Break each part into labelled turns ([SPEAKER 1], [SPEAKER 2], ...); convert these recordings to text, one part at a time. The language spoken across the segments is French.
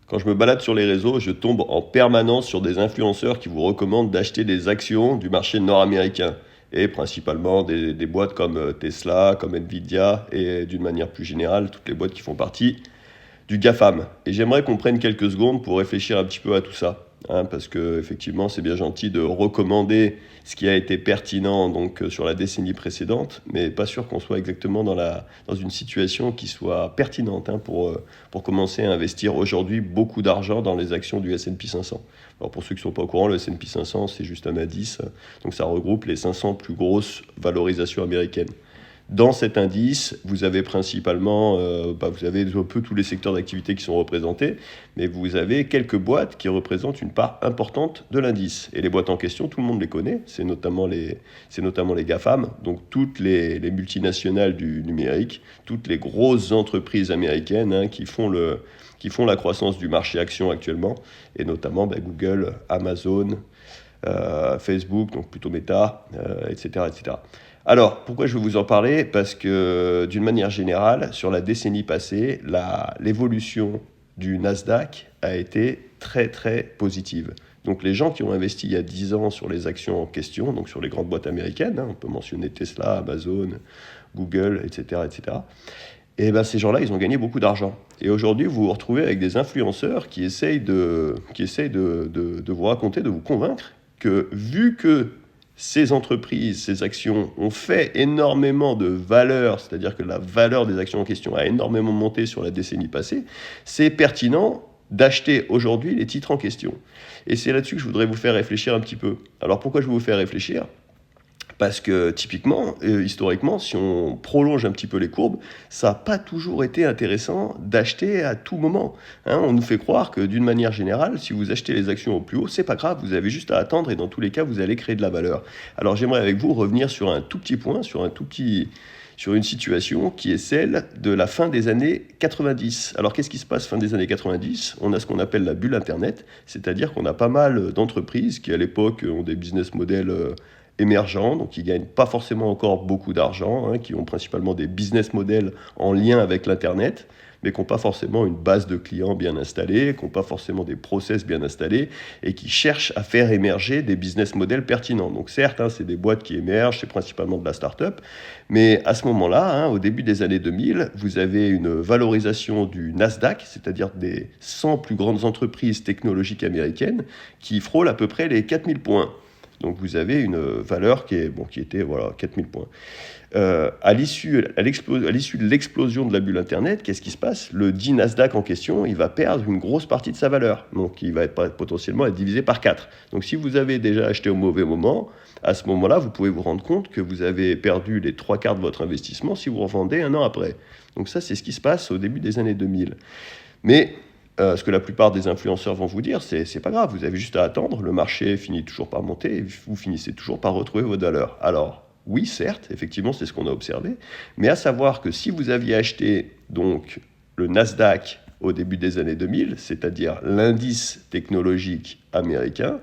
[SPEAKER 1] Quand je me balade sur les réseaux, je tombe en permanence sur des influenceurs qui vous recommandent d'acheter des actions du marché nord-américain. Et principalement des boîtes comme Tesla, comme Nvidia et d'une manière plus générale, toutes les boîtes qui font partie du GAFAM. Et j'aimerais qu'on prenne quelques secondes pour réfléchir un petit peu à tout ça. Parce que effectivement, c'est bien gentil de recommander ce qui a été pertinent donc sur la décennie précédente, mais pas sûr qu'on soit exactement dans une situation qui soit pertinente pour commencer à investir aujourd'hui beaucoup d'argent dans les actions du S&P 500. Alors pour ceux qui ne sont pas au courant, le S&P 500, c'est juste un indice, donc ça regroupe les 500 plus grosses valorisations américaines. Dans cet indice, vous avez principalement, vous avez un peu tous les secteurs d'activité qui sont représentés, mais vous avez quelques boîtes qui représentent une part importante de l'indice. Et les boîtes en question, tout le monde les connaît, c'est notamment les GAFAM, donc toutes les multinationales du numérique, toutes les grosses entreprises américaines qui font la croissance du marché action actuellement, et notamment Google, Amazon, Facebook, donc plutôt Meta, etc., etc. Alors, pourquoi je vais vous en parler? Parce que, d'une manière générale, sur la décennie passée, l'évolution du Nasdaq a été très très positive. Donc les gens qui ont investi il y a 10 ans sur les actions en question, donc sur les grandes boîtes américaines, on peut mentionner Tesla, Amazon, Google, etc., etc., et ben ces gens-là, ils ont gagné beaucoup d'argent. Et aujourd'hui, vous vous retrouvez avec des influenceurs qui essayent de vous raconter, de vous convaincre que vu que ces entreprises, ces actions ont fait énormément de valeur, c'est-à-dire que la valeur des actions en question a énormément monté sur la décennie passée, c'est pertinent d'acheter aujourd'hui les titres en question. Et c'est là-dessus que je voudrais vous faire réfléchir un petit peu. Alors pourquoi je vais vous faire réfléchir ? Parce que typiquement, historiquement, si on prolonge un petit peu les courbes, ça n'a pas toujours été intéressant d'acheter à tout moment. On nous fait croire que d'une manière générale, si vous achetez les actions au plus haut, c'est pas grave, vous avez juste à attendre et dans tous les cas, vous allez créer de la valeur. Alors j'aimerais avec vous revenir sur un tout petit point, sur une situation qui est celle de la fin des années 90. Alors qu'est-ce qui se passe fin des années 90 ? On a ce qu'on appelle la bulle Internet, c'est-à-dire qu'on a pas mal d'entreprises qui à l'époque ont des business models émergents, donc qui ne gagnent pas forcément encore beaucoup d'argent, qui ont principalement des business models en lien avec l'Internet, mais qui n'ont pas forcément une base de clients bien installée, qui n'ont pas forcément des process bien installés, et qui cherchent à faire émerger des business models pertinents. Donc certes, c'est des boîtes qui émergent, c'est principalement de la start-up, mais à ce moment-là, au début des années 2000, vous avez une valorisation du Nasdaq, c'est-à-dire des 100 plus grandes entreprises technologiques américaines, qui frôlent à peu près les 4000 points. Donc vous avez une valeur qui était 4000 points. À l'issue de l'explosion de la bulle Internet, qu'est-ce qui se passe ? Le dit Nasdaq en question, il va perdre une grosse partie de sa valeur. Donc il va potentiellement être divisé par 4. Donc si vous avez déjà acheté au mauvais moment, à ce moment-là, vous pouvez vous rendre compte que vous avez perdu les 3/4 de votre investissement si vous revendez un an après. Donc ça, c'est ce qui se passe au début des années 2000. Mais ce que la plupart des influenceurs vont vous dire, c'est pas grave, vous avez juste à attendre, le marché finit toujours par monter, et vous finissez toujours par retrouver votre valeur. Alors, oui, certes, effectivement, c'est ce qu'on a observé, mais à savoir que si vous aviez acheté donc le Nasdaq au début des années 2000, c'est-à-dire l'indice technologique américain,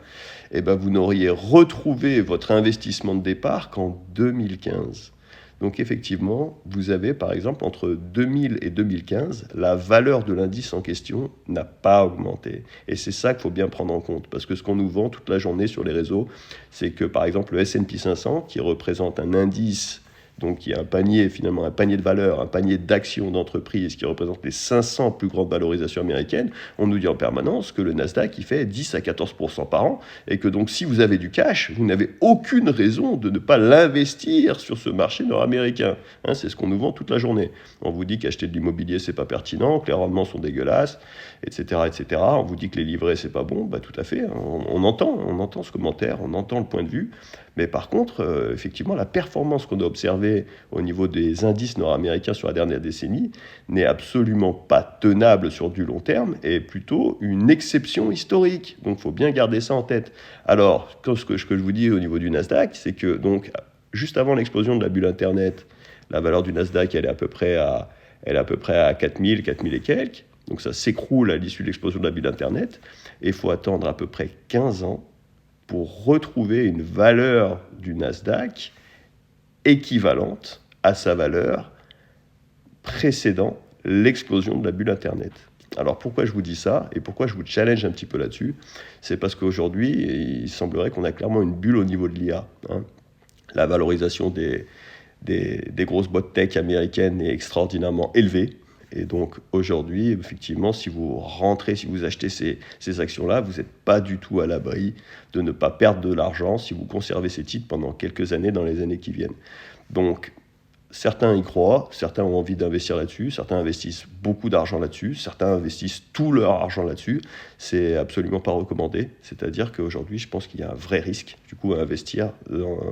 [SPEAKER 1] vous n'auriez retrouvé votre investissement de départ qu'en 2015. Donc effectivement, vous avez par exemple entre 2000 et 2015, la valeur de l'indice en question n'a pas augmenté. Et c'est ça qu'il faut bien prendre en compte, parce que ce qu'on nous vend toute la journée sur les réseaux, c'est que par exemple le S&P 500, qui représente un indice, donc qui est un panier de valeurs, un panier d'actions d'entreprises qui représente les 500 plus grandes valorisations américaines, on nous dit en permanence que le Nasdaq il fait 10 à 14% par an, et que donc si vous avez du cash, vous n'avez aucune raison de ne pas l'investir sur ce marché nord-américain. C'est ce qu'on nous vend toute la journée. On vous dit qu'acheter de l'immobilier c'est pas pertinent, que les rendements sont dégueulasses, etc., etc. On vous dit que les livrets c'est pas bon, tout à fait. On entend ce commentaire, on entend le point de vue. Mais par contre, effectivement, la performance qu'on a observée au niveau des indices nord-américains sur la dernière décennie n'est absolument pas tenable sur du long terme et plutôt une exception historique. Donc, il faut bien garder ça en tête. Alors, ce que je vous dis au niveau du Nasdaq, c'est que donc, juste avant l'explosion de la bulle Internet, la valeur du Nasdaq, elle est à peu près à 4000 et quelques. Donc, ça s'écroule à l'issue de l'explosion de la bulle Internet. Et il faut attendre à peu près 15 ans pour retrouver une valeur du Nasdaq équivalente à sa valeur précédant l'explosion de la bulle Internet. Alors pourquoi je vous dis ça et pourquoi je vous challenge un petit peu là-dessus? C'est parce qu'aujourd'hui, il semblerait qu'on a clairement une bulle au niveau de l'IA, hein. La valorisation des grosses boîtes tech américaines est extraordinairement élevée. Et donc aujourd'hui, effectivement, si vous rentrez, si vous achetez ces actions-là, vous n'êtes pas du tout à l'abri de ne pas perdre de l'argent si vous conservez ces titres pendant quelques années dans les années qui viennent. Donc certains y croient, certains ont envie d'investir là-dessus, certains investissent beaucoup d'argent là-dessus, certains investissent tout leur argent là-dessus. C'est absolument pas recommandé. C'est-à-dire qu'aujourd'hui, je pense qu'il y a un vrai risque, du coup, à investir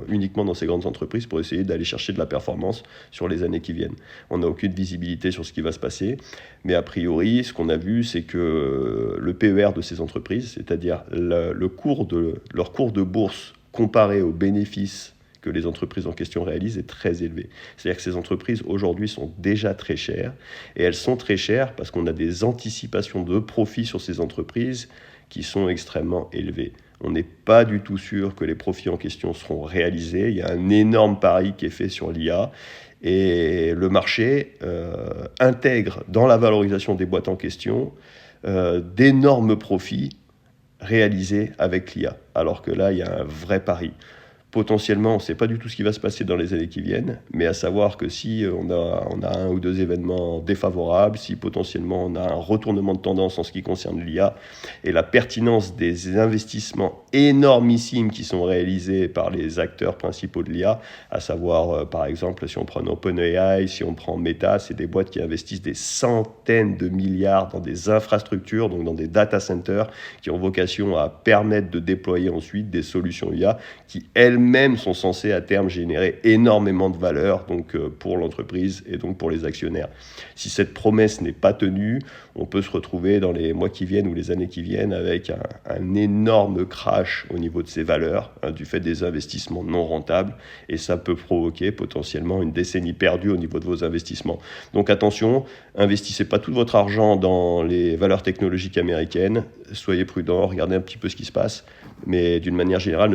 [SPEAKER 1] uniquement dans ces grandes entreprises pour essayer d'aller chercher de la performance sur les années qui viennent. On n'a aucune visibilité sur ce qui va se passer, mais a priori, ce qu'on a vu, c'est que le PER de ces entreprises, c'est-à-dire leur cours de bourse comparé aux bénéfices que les entreprises en question réalisent est très élevé. C'est-à-dire que ces entreprises aujourd'hui sont déjà très chères, et elles sont très chères parce qu'on a des anticipations de profits sur ces entreprises qui sont extrêmement élevées. On n'est pas du tout sûr que les profits en question seront réalisés. Il y a un énorme pari qui est fait sur l'IA, et le marché intègre dans la valorisation des boîtes en question d'énormes profits réalisés avec l'IA, alors que là, il y a un vrai pari. Potentiellement, on ne sait pas du tout ce qui va se passer dans les années qui viennent, mais à savoir que si on a un ou deux événements défavorables, si potentiellement on a un retournement de tendance en ce qui concerne l'IA et la pertinence des investissements énormissimes qui sont réalisés par les acteurs principaux de l'IA, à savoir par exemple si on prend OpenAI, si on prend Meta, c'est des boîtes qui investissent des centaines de milliards dans des infrastructures, donc dans des data centers qui ont vocation à permettre de déployer ensuite des solutions IA qui elles-mêmes sont censées à terme générer énormément de valeur donc, pour l'entreprise et donc pour les actionnaires. Si cette promesse n'est pas tenue, on peut se retrouver dans les mois qui viennent ou les années qui viennent avec un énorme crash au niveau de ces valeurs, hein, du fait des investissements non rentables, et ça peut provoquer potentiellement une décennie perdue au niveau de vos investissements. Donc attention, investissez pas tout votre argent dans les valeurs technologiques américaines, soyez prudents, regardez un petit peu ce qui se passe, mais d'une manière générale,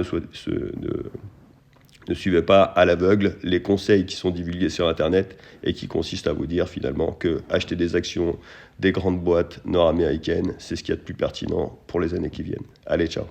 [SPEAKER 1] ne suivez pas à l'aveugle les conseils qui sont divulgués sur Internet et qui consistent à vous dire finalement que acheter des actions des grandes boîtes nord-américaines, c'est ce qu'il y a de plus pertinent pour les années qui viennent. Allez, ciao.